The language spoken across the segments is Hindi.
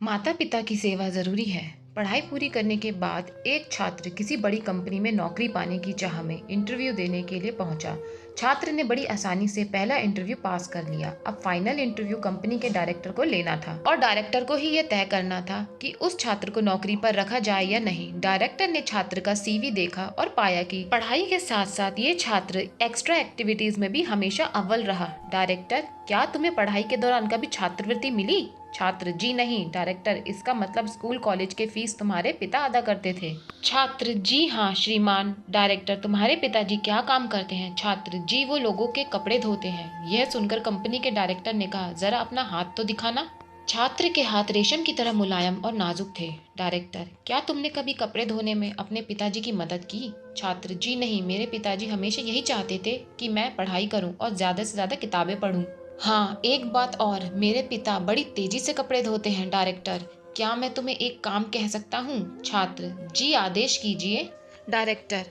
माता पिता की सेवा जरूरी है। पढ़ाई पूरी करने के बाद एक छात्र किसी बड़ी कंपनी में नौकरी पाने की चाह में इंटरव्यू देने के लिए पहुंचा। छात्र ने बड़ी आसानी से पहला इंटरव्यू पास कर लिया। अब फाइनल इंटरव्यू कंपनी के डायरेक्टर को लेना था और डायरेक्टर को ही यह तय करना था कि उस छात्र को नौकरी पर रखा जाए या नहीं। डायरेक्टर ने छात्र का सीवी देखा और पाया कि पढ़ाई के साथ साथ ये छात्र एक्स्ट्रा एक्टिविटीज में भी हमेशा अव्वल रहा। डायरेक्टर, क्या तुम्हें पढ़ाई के दौरान कभी छात्रवृत्ति मिली? छात्र, जी नहीं डायरेक्टर, इसका मतलब स्कूल कॉलेज के फीस तुम्हारे पिता अदा करते थे। छात्र, जी हाँ श्रीमान। डायरेक्टर, तुम्हारे पिताजी क्या काम करते हैं? छात्र, जी वो लोगों के कपड़े धोते हैं। यह सुनकर कंपनी के डायरेक्टर ने कहा, जरा अपना हाथ तो दिखाना। छात्र के हाथ रेशम की तरह मुलायम और नाजुक थे। डायरेक्टर, क्या तुमने कभी कपड़े धोने में अपने पिताजी की मदद की? छात्र, जी नहीं, मेरे पिताजी हमेशा यही चाहते थे कि मैं पढ़ाई करूं और ज्यादा से ज्यादा किताबें पढूं। हाँ, एक बात और, मेरे पिता बड़ी तेजी से कपड़े धोते हैं। डायरेक्टर, क्या मैं तुम्हें एक काम कह सकता हूँ? छात्र, जी आदेश कीजिए। डायरेक्टर,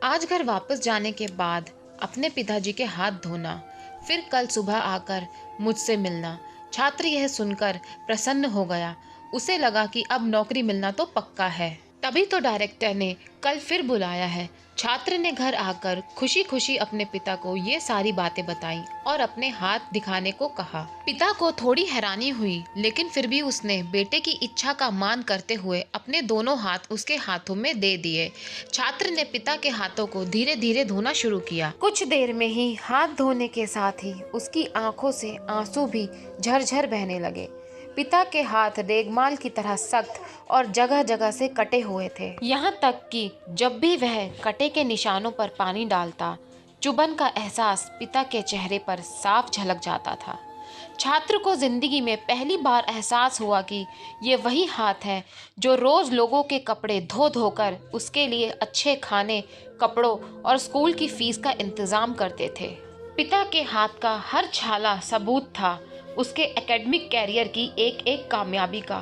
आज घर वापस जाने के बाद अपने पिताजी के हाथ धोना, फिर कल सुबह आकर मुझसे मिलना। छात्र यह सुनकर प्रसन्न हो गया। उसे लगा कि अब नौकरी मिलना तो पक्का है। तभी तो डायरेक्टर ने कल फिर बुलाया है। छात्र ने घर आकर खुशी खुशी अपने पिता को ये सारी बातें बताई और अपने हाथ दिखाने को कहा। पिता को थोड़ी हैरानी हुई, लेकिन फिर भी उसने बेटे की इच्छा का मान करते हुए अपने दोनों हाथ उसके हाथों में दे दिए। छात्र ने पिता के हाथों को धीरे धीरे धोना शुरू किया। कुछ देर में ही हाथ धोने के साथ ही उसकी आंखों से आंसू भी झरझर बहने लगे। पिता के हाथ रेगमाल की तरह सख्त और जगह जगह से कटे हुए थे। यहाँ तक कि जब भी वह कटे के निशानों पर पानी डालता, चुभन का एहसास पिता के चेहरे पर साफ झलक जाता था। छात्र को जिंदगी में पहली बार एहसास हुआ कि ये वही हाथ है जो रोज लोगों के कपड़े धो धोकर उसके लिए अच्छे खाने, कपड़ों और स्कूल की फीस का इंतजाम करते थे। पिता के हाथ का हर छाला सबूत था उसके एकेडमिक कैरियर की एक एक कामयाबी का।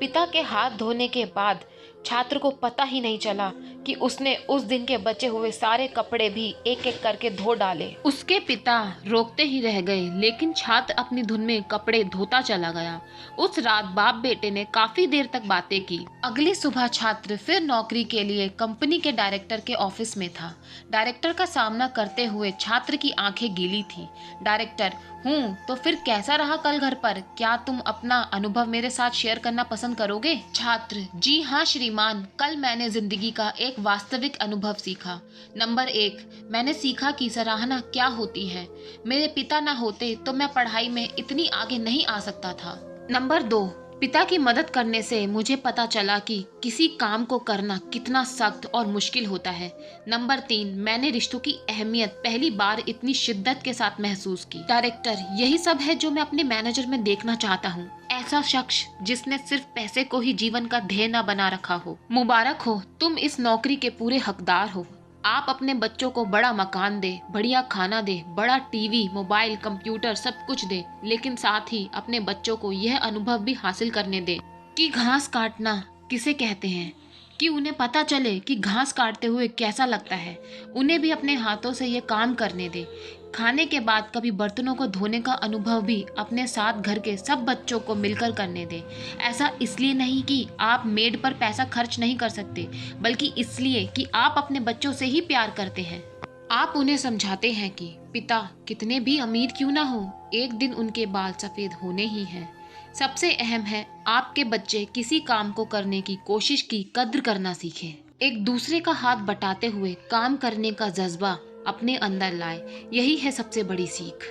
पिता के हाथ धोने के बाद छात्र को पता ही नहीं चला कि उसने उस दिन के बचे हुए सारे कपड़े भी एक एक करके धो डाले। उसके पिता रोकते ही रह गए, लेकिन छात्र अपनी धुन में कपड़े धोता चला गया। उस रात बाप बेटे ने काफी देर तक बातें की। अगली सुबह छात्र फिर नौकरी के लिए कंपनी के डायरेक्टर के ऑफिस में था। डायरेक्टर का सामना करते हुए छात्र की आंखें गीली थी। डायरेक्टर, हूँ तो फिर कैसा रहा कल घर पर? क्या तुम अपना अनुभव मेरे साथ शेयर करना पसंद करोगे? छात्र, जी हाँ श्रीमान, कल मैंने जिंदगी का एक वास्तविक अनुभव सीखा। नंबर 1, मैंने सीखा कि सराहना क्या होती है। मेरे पिता ना होते तो मैं पढ़ाई में इतनी आगे नहीं आ सकता था। नंबर 2, पिता की मदद करने से मुझे पता चला कि किसी काम को करना कितना सख्त और मुश्किल होता है। नंबर 3, मैंने रिश्तों की अहमियत पहली बार इतनी शिद्दत के साथ महसूस की। डायरेक्टर, यही सब है जो मैं अपने मैनेजर में देखना चाहता हूँ। ऐसा शख्स जिसने सिर्फ पैसे को ही जीवन का ध्येय न बना रखा हो। मुबारक हो, तुम इस नौकरी के पूरे हकदार हो। आप अपने बच्चों को बड़ा मकान दे, बढ़िया खाना दे, बड़ा टीवी, मोबाइल, कंप्यूटर सब कुछ दे, लेकिन साथ ही अपने बच्चों को यह अनुभव भी हासिल करने दे कि घास काटना किसे कहते हैं, कि उन्हें पता चले कि घास काटते हुए कैसा लगता है। उन्हें भी अपने हाथों से ये काम करने दे। खाने के बाद कभी बर्तनों को धोने का अनुभव भी अपने साथ घर के सब बच्चों को मिलकर करने दे। ऐसा इसलिए नहीं कि आप मेड पर पैसा खर्च नहीं कर सकते, बल्कि इसलिए कि आप अपने बच्चों से ही प्यार करते हैं। आप उन्हें समझाते हैं कि पिता कितने भी अमीर क्यों ना हो, एक दिन उनके बाल सफेद होने ही हैं। सबसे अहम है, आपके बच्चे किसी काम को करने की कोशिश की कद्र करना सीखें। एक दूसरे का हाथ बटाते हुए काम करने का जज्बा अपने अंदर लाए, यही है सबसे बड़ी सीख।